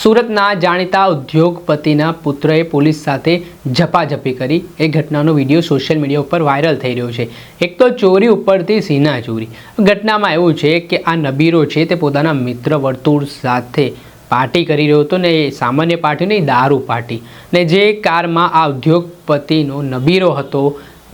સુરતના જાણીતા ઉદ્યોગપતિના પુત્રએ પોલીસ સાથે ઝપાઝપી કરી એ ઘટનાનો વિડીયો સોશિયલ મીડિયા ઉપર વાયરલ થઈ રહ્યો છે। એક તો ચોરી ઉપરથી સીના ચોરી। ઘટનામાં એવું છે કે આ નબીરો છે તે પોતાના મિત્ર વર્તુળ સાથે પાર્ટી કરી રહ્યો હતો ને એ સામાન્ય પાર્ટી નહીં, દારૂ પાર્ટી। ને જે કારમાં આ ઉદ્યોગપતિનો નબીરો હતો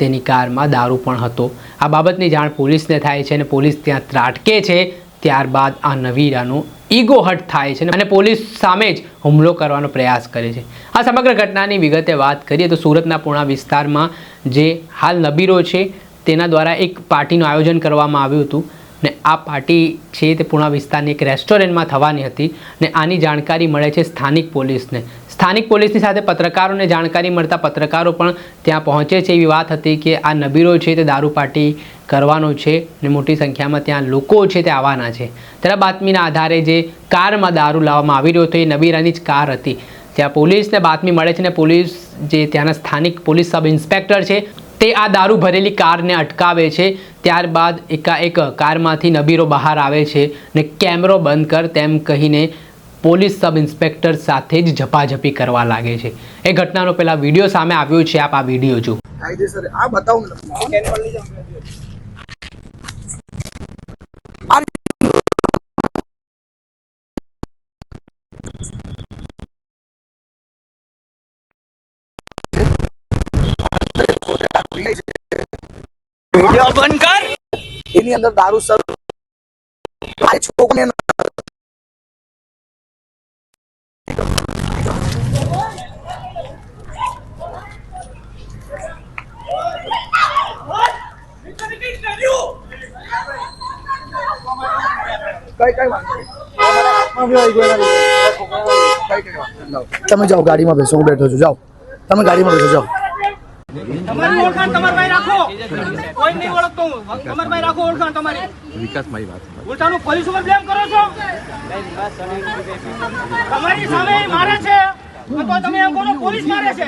તેની કારમાં દારૂ પણ હતો। આ બાબતની જાણ પોલીસને થાય છે અને પોલીસ ત્યાં ત્રાટકે છે। ત્યારબાદ આ નબીરાનો ઈગો હર્ટ થાય છે અને પોલીસ સામે જ હુમલો કરવાનો પ્રયાસ કરે છે। આ સમગ્ર ઘટનાની વિગતે વાત કરીએ તો સુરતના પૂણા વિસ્તારમાં જે હાલ નબીરો છે તેના દ્વારા એક પાર્ટીનું આયોજન કરવામાં આવ્યું હતું ને આ પાર્ટી છે તે પૂણા વિસ્તારની એક રેસ્ટોરન્ટમાં થવાની હતી ને આની જાણકારી મળે છે સ્થાનિક પોલીસને। સ્થાનિક પોલીસની સાથે પત્રકારોને જાણકારી મળતા પત્રકારો પણ ત્યાં પહોંચે છે। એવી વાત હતી કે આ નબીરો છે તે દારૂ પાર્ટી કરવાનો છે ને મોટી સંખ્યામાં ત્યાં લોકો છે તે આવવાના છે। ત્યારે બાતમીના આધારે જે કારમાં દારૂ લાવવામાં આવી રહ્યો હતો એ નબીરાની જ કાર હતી। ત્યાં પોલીસને બાતમી મળે છે ને પોલીસ જે ત્યાંના સ્થાનિક પોલીસ સબ ઇન્સ્પેક્ટર છે તે આ દારૂ ભરેલી કારને અટકાવે છે। ત્યારબાદ એકાએક કારમાંથી નબીરો બહાર આવે છે ને કેમેરો બંધ કર તેમ કહીને પોલીસ સબ ઇન્સ્પેક્ટર સાથે જ ઝપાઝપી કરવા લાગે છે। એ ઘટનાનો પહેલા વિડીયો સામે આવ્યો છે, આપ આ વિડીયો જો। આ બતાવો वीडियो बंद कर। એની અંદર દારૂ સર આ છોકરીને તમે જાઓ ગાડીમાં બેસો, હું બેઠો છું। જાઓ તમે ગાડીમાં બેસો, જાઓ। તમારી ઓળખાણ તમારા ભાઈ રાખો, કોઈ નહીં ઓળખતો હું। તમારા ભાઈ રાખો ઓળખાણ તમારી। વિકાસ મારી વાત ઉલટાનું પોલીસ ઉપર બ્લેમ કરો છો। તમારી સામે મારે છે તો તમે એમ કહો પોલીસ મારે છે।